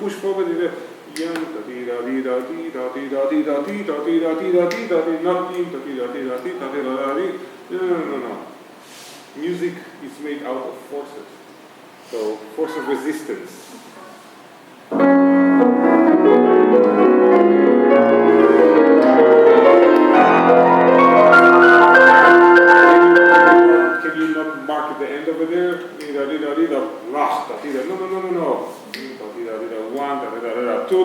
push forward, you get no. Music is made out of forces. So, force of resistance. Can you not mark at the end over there? No. 1, 2,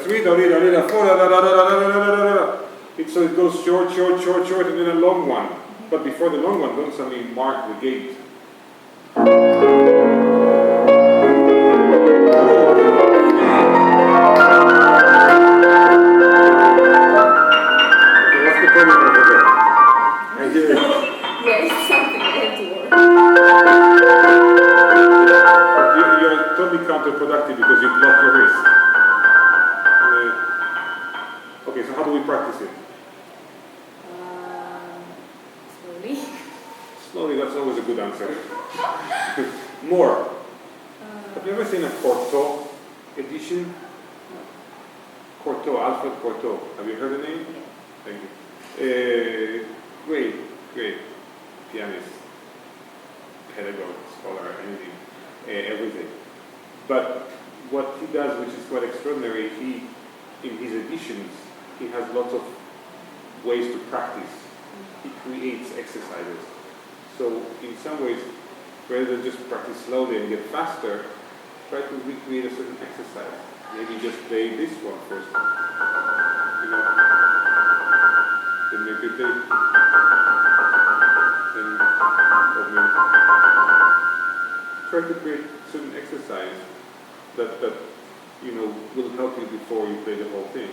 3, 4. So it goes short, and then a long one. But before the long one, don't suddenly mark the gate. Counterproductive because you block your wrist. Okay, so how do we practice it? Slowly. Slowly, that's always a good answer. More. Have you ever seen a Cortot edition? Cortot, Alfred Cortot. Have you heard the name? Yeah. Thank you. Great pianist, pedagogue, scholar, anything, everything. But what he does, which is quite extraordinary, in his editions, he has lots of ways to practice. He creates exercises. So in some ways, rather than just practice slowly and get faster, try to recreate a certain exercise. Maybe just play this one first. Then maybe play. Try to create certain exercise that will help you before you play the whole thing.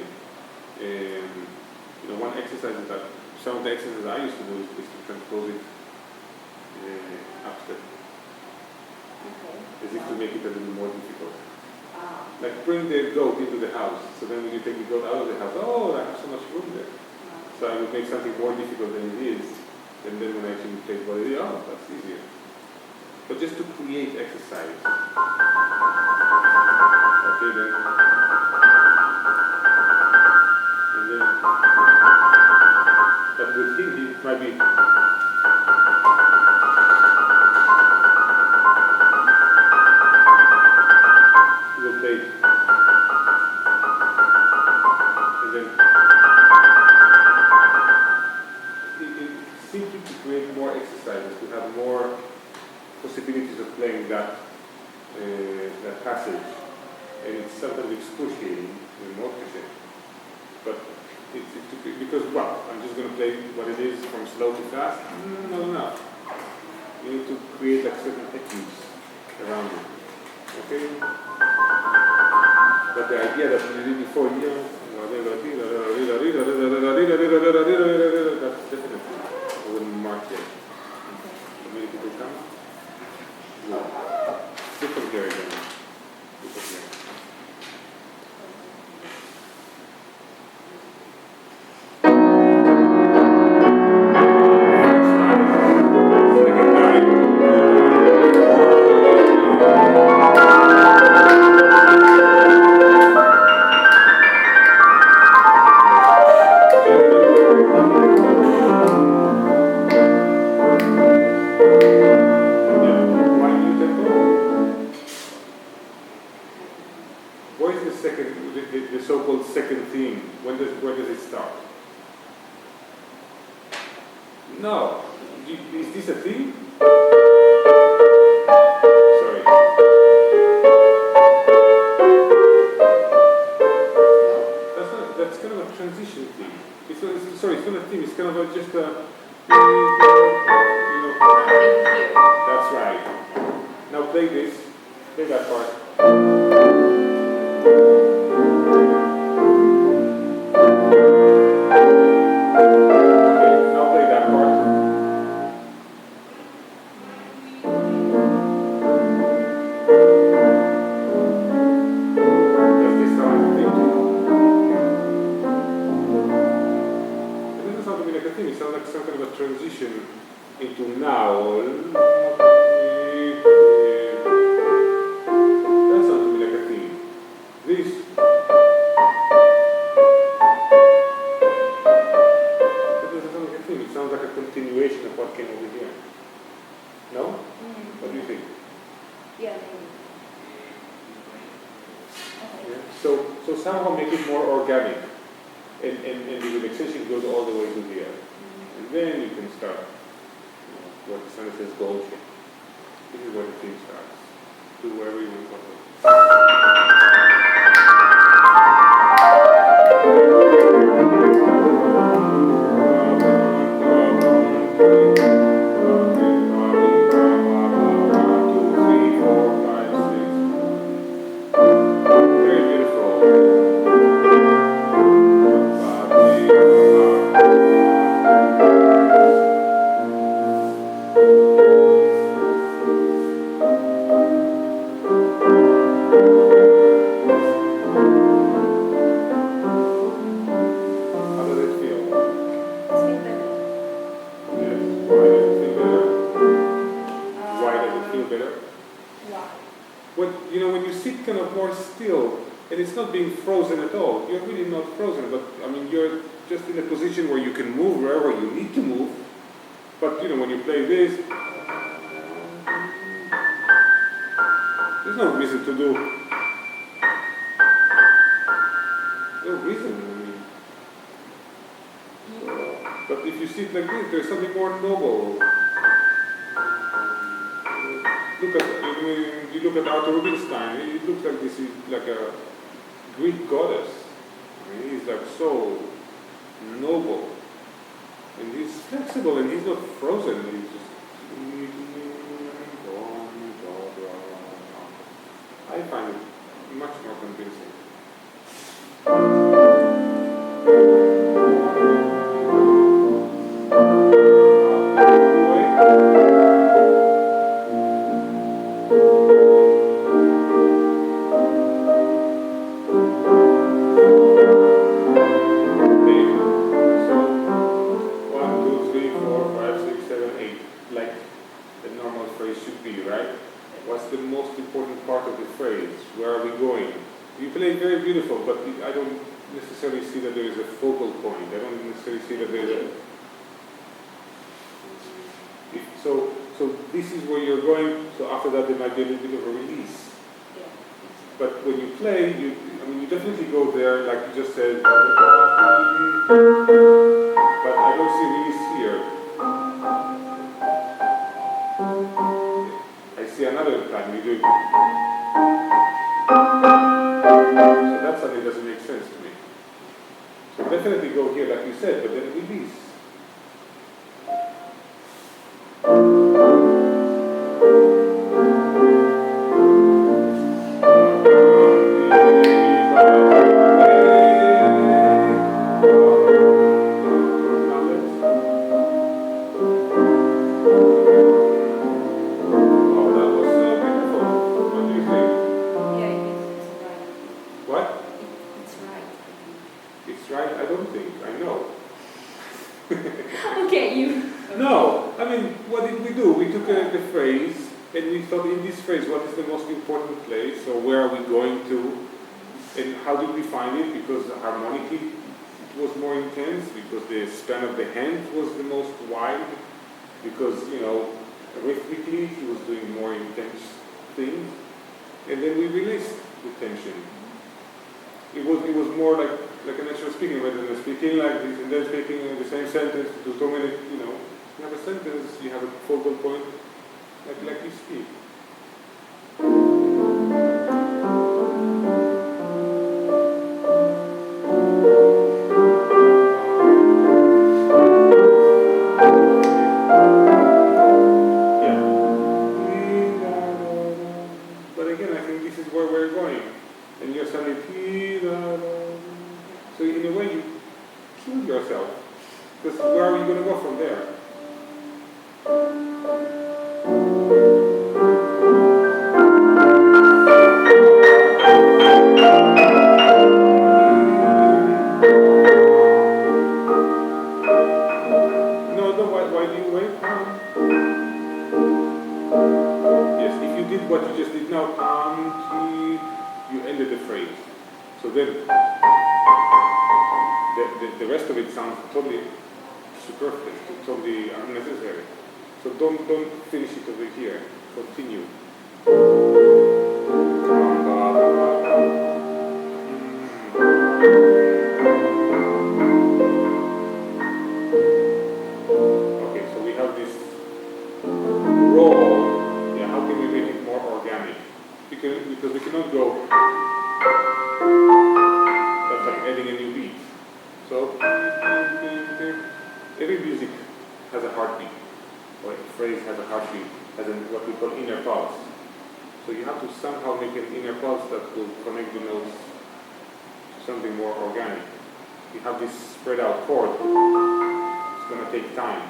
One exercise is that some of the exercises I used to do is to transpose it upstep, as if to make it a little more difficult. Like bring the goat into the house. So then when you take the goat out of the house, oh, I have so much room there. So I would make something more difficult than it is, and then when I actually play what it is, oh, that's easier. But just to create exercise. Okay then. And then, but with him, it might be. He will play. And then, simply to create more exercises, to have more possibilities of playing that passage, and it's sometimes excruciating in more cliche. But because what? I'm just going to play what it is from slow to fast? Not enough. You need to create like certain techniques around it. Okay? But the idea that you did before, that's definitely, I wouldn't mark it. How many people come? Sit from here again. Sit from here. The so-called second theme. Where does it start? No. Is this a theme? Sorry. That's kind of a transition theme. It's not a theme. It's kind of just a. That's right. Now play this. Play that part. Transition into now. That sounds to me like a theme. So somehow make it more organic, and the relaxation goes all the way to here. And then you can start, what the Sunday says, Goldstein. This is where the theme starts. Do wherever you want to go. Being frozen at all. You're really not frozen, but I mean you're just in a position where you can move wherever you need to move. But when you play this, there's no reason to do. No reason. I mean. But if you sit like this, there's something more noble. Look at you look at AlonGoldstein. It looks like this is like a Greek goddess. I mean, he's like so noble, and he's flexible, and he's not frozen. He's just. I find it much more convincing. I don't necessarily see that there is a focal point. I don't necessarily see that there is so this is where you're going. So after that, there might be a little bit of a release. Yeah. But when you play, you definitely go there, like you just said. But I don't see release here. I see another time you do it. So that suddenly doesn't make sense to me. So definitely go here like you said, but then release. Because the span of the hand was the most wide, because, rhythmically he was doing more intense things, and then we released the tension. It was more like a natural speaking, rather than speaking like this, and then speaking in the same sentence to so many, you have a sentence, you have a focal point, like you speak. That's like adding a new beat. So every music has a heartbeat, or a phrase has a heartbeat, has what we call inner pulse. So you have to somehow make an inner pulse that will connect the notes to something more organic. You have this spread out chord. It's going to take time.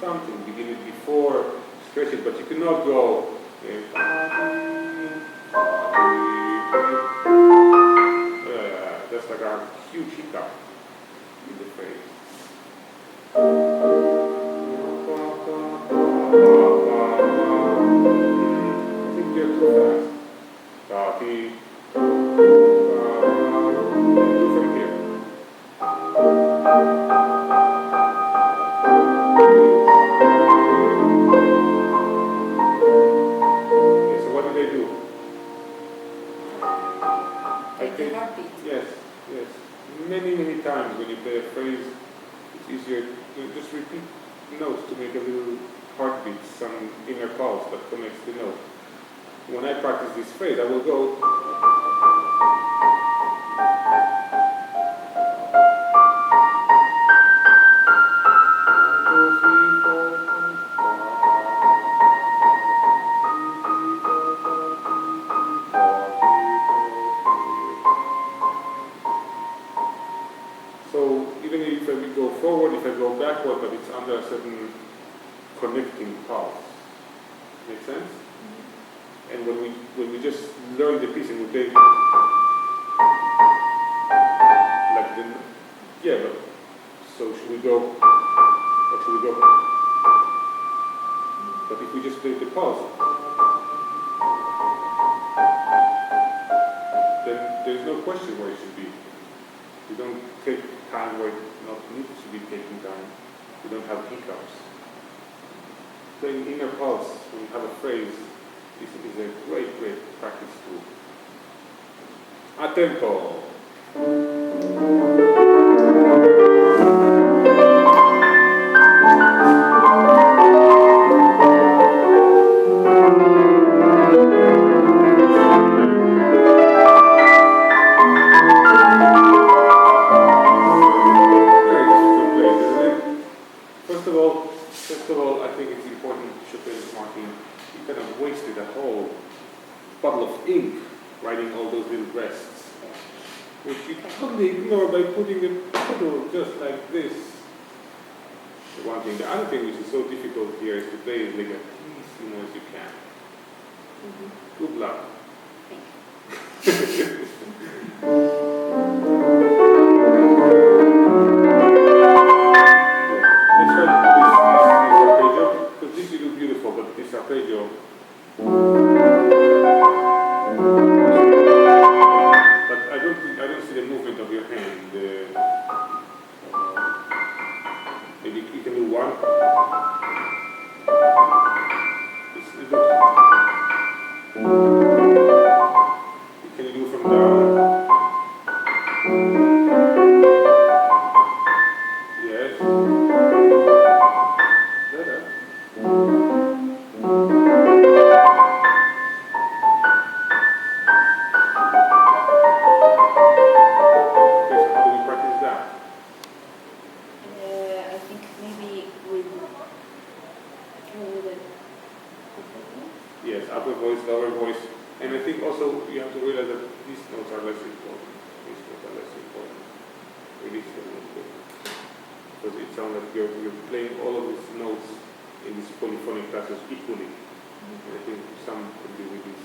Something, begin it before, stretch it, but you cannot go. That's like a huge hiccup in the phrase. I think you're too fast. From here. Okay, so what do they do? Take the heartbeat. Yes. Many times when you play a phrase, it's easier to just repeat notes to make a little heartbeat, some inner pulse that connects the note. When I practice this phrase, I will go. So even if I go forward, if I go backward, but it's under a certain connecting pulse. Make sense? Mm-hmm. And when we just learn the piece and we play like the but so should we go or should we go? But if we just play the pulse, then there's no question where it should be. We don't take time where it not needs to be taking time. We don't have hiccups. Playing inner pulse when you have a phrase is a great practice tool. A tempo. First of all, I think it's important Chopin's marking. You kind of wasted a whole bottle of ink writing all those little rests, which you can totally ignore by putting a pedal just like this. The one thing. The other thing which is so difficult here is to play as like a easy as you can. Mm-hmm. Good luck. Thank you. Let's try this arpeggio, because this you do beautiful, but this arpeggio. But I don't see the movement of your hand. Maybe you can do one. Can you do from down? Yes. Better. Yes, upper voice, lower voice. And I think also you have to realize that these notes are less important. These notes are less important. Really important. Because it sounds like you're playing all of these notes in these polyphonic classes equally. Mm-hmm. And I think some could be with this.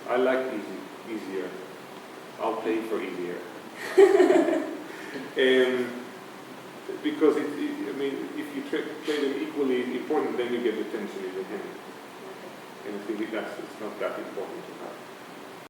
I like easier. I'll play for easier. Because I mean, if you play them equally important, then you get the tension in the hand. And I think it's not that important to have.